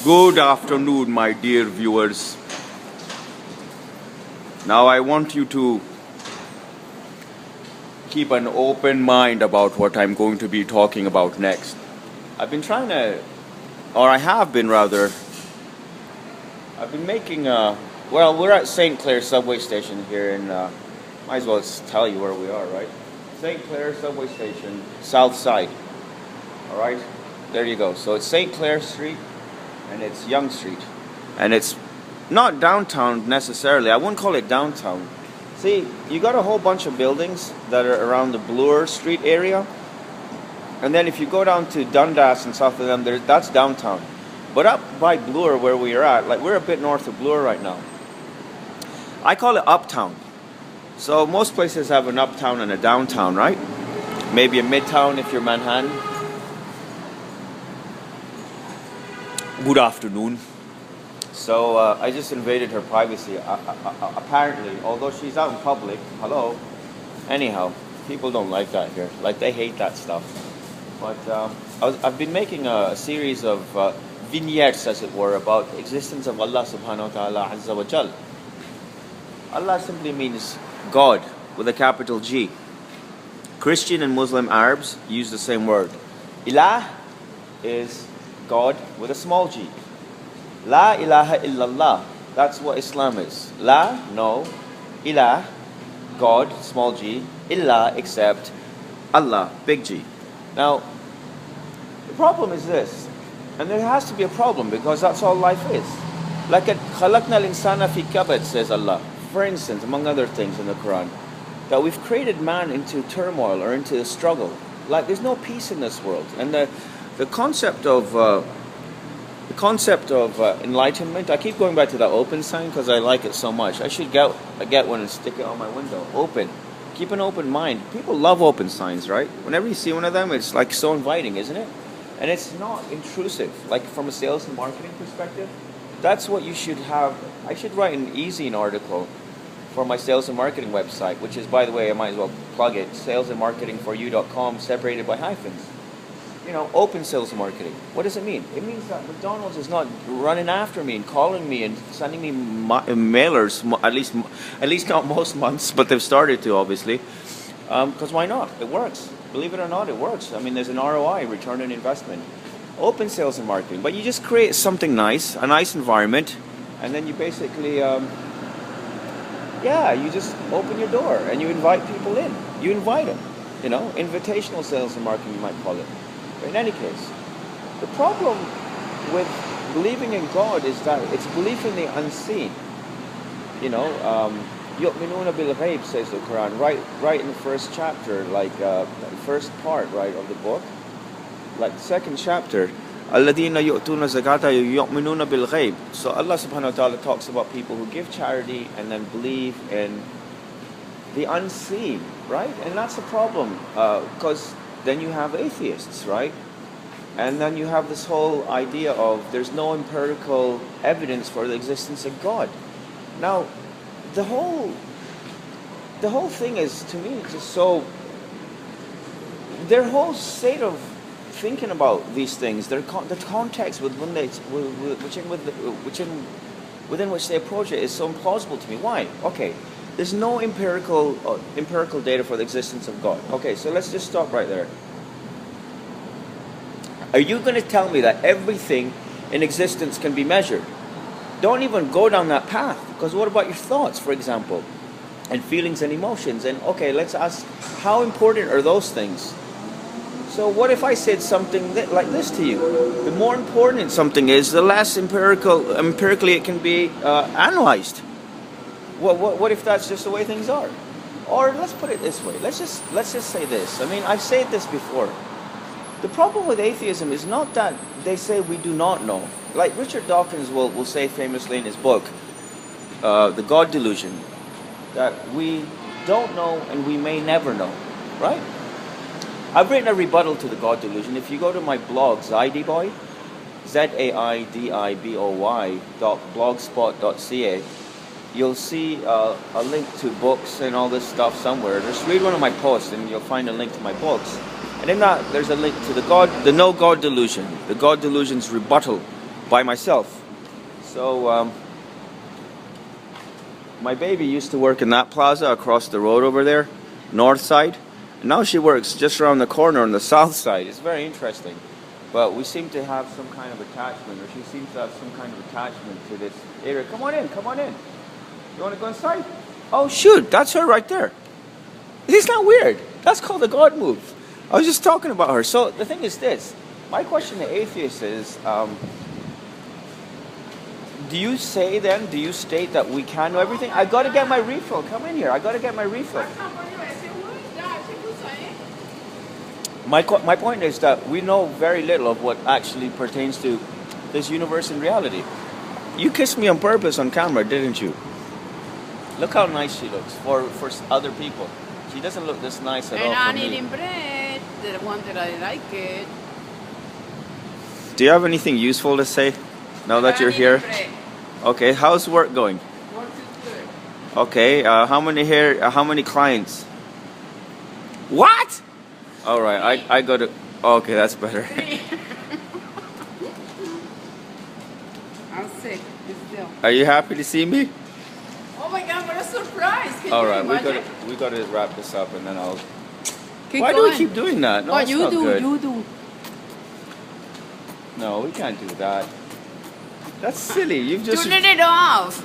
Good afternoon, my dear viewers. Now I want you to keep an open mind about what I'm going to be talking about next. I've been trying to, or I have been rather, I've been making well, we're at St. Clair subway station here in, might as well tell you where we are, right? St. Clair subway station, south side. Alright, there you go. So it's St. Clair Street and it's Young Street. And it's not downtown necessarily. I wouldn't call it downtown. See, you got a whole bunch of buildings that are around the Bloor Street area. And then if you go down to Dundas and south of them, that's downtown. But up by Bloor where we are at, like we're a bit north of Bloor right now. I call it uptown. So most places have an uptown and a downtown, right? Maybe a midtown if you're Manhattan. Good afternoon. So I just invaded her privacy. Apparently, although she's out in public, hello. Anyhow, people don't like that here. Like they hate that stuff. But I've been making a series of vignettes, as it were, about the existence of Allah subhanahu wa ta'ala azza wa jal. Allah simply means God with a capital G. Christian and Muslim Arabs use the same word. Ilah is God with a small g. La ilaha illallah. That's what Islam is. La, no. Ilah, God, small g. Illah, except Allah, big G. Now, the problem is this, and there has to be a problem because that's all life is. Like khalaqna al-insana fi kabad, says Allah. For instance, among other things in the Quran, that we've created man into turmoil or into a struggle. Like there's no peace in this world, and the concept of enlightenment. I keep going back to that open sign because I like it so much. I should get one and stick it on my window. Open. Keep an open mind. People love open signs, right? Whenever you see one of them, it's like so inviting, isn't it? And it's not intrusive. Like from a sales and marketing perspective, that's what you should have. I should write an e-zine article for my sales and marketing website, which is, by the way, I might as well plug it, salesandmarketingforyou.com, separated by hyphens. You know, open sales and marketing. What does it mean? It means that McDonald's is not running after me and calling me and sending me mailers, at least not most months, but they've started to, obviously. Because why not? It works. Believe it or not, it works. I mean, there's an ROI, return on investment. Open sales and marketing. But you just create something nice, a nice environment, and then you basically, you just open your door and you invite people in. You invite them. You know, invitational sales and marketing, you might call it. But in any case, the problem with believing in God is that it's belief in the unseen. You know, yu'minuna bil ghaib, says the Quran, right in the first chapter, like the first part, right, of the book, like the second chapter. Alladina yu'tuna zakata yu'minuna bil ghaib. So Allah subhanahu wa ta'ala talks about people who give charity and then believe in the unseen, right? And that's the problem, because then you have atheists, right? And then you have this whole idea of there's no empirical evidence for the existence of God. Now, the whole thing is, to me, just so, their whole state of thinking about these things, the context within which they approach it is so implausible to me. Why? Okay, there's no empirical data for the existence of God. Okay, so let's just stop right there. Are you going to tell me that everything in existence can be measured? Don't even go down that path, because what about your thoughts, for example, and feelings and emotions? And okay, let's ask, how important are those things? So what if I said something like this to you? The more important something is, the less empirically it can be analyzed. What if that's just the way things are? Or let's put it this way. Let's just say this. I mean, I've said this before. The problem with atheism is not that they say we do not know. Like Richard Dawkins will say famously in his book, The God Delusion, that we don't know and we may never know, right? I've written a rebuttal to the God Delusion. If you go to my blog, Zaidiboy, ZAIDIBOY.blogspot.ca, you'll see a link to books and all this stuff somewhere. Just read one of my posts and you'll find a link to my books. And in that, there's a link to the No God Delusion, the God Delusion's rebuttal by myself. So my baby used to work in that plaza across the road over there, north side. And now she works just around the corner on the south side. It's very interesting. But we seem to have some kind of attachment, or she seems to have some kind of attachment to this area. Come on in, come on in. You want to go inside? Oh shoot, that's her right there. Isn't that weird? That's called a God move. I was just talking about her. So the thing is this. My question to atheists is, do you say then, do you state that we can know everything? I got to get my refill. Come in here. I got to get my refill. My point is that we know very little of what actually pertains to this universe in reality. You kissed me on purpose on camera, didn't you? Look how nice she looks for other people. She doesn't look this nice at all for me. Bread, the one that I like it. Do you have anything useful to say now that you're here? Okay, how's work going? Work is good. Okay, how many clients? What? All right, I got to. Okay, that's better. I'm sick. Still. Are you happy to see me? Oh my God! What a surprise! Can All you right, imagine? we got to wrap this up, and then I'll. Keep Why going. do we keep doing that? No, Oh, it's you not do. good. You do. No, we can't do that. That's silly. You've just. Turn it off.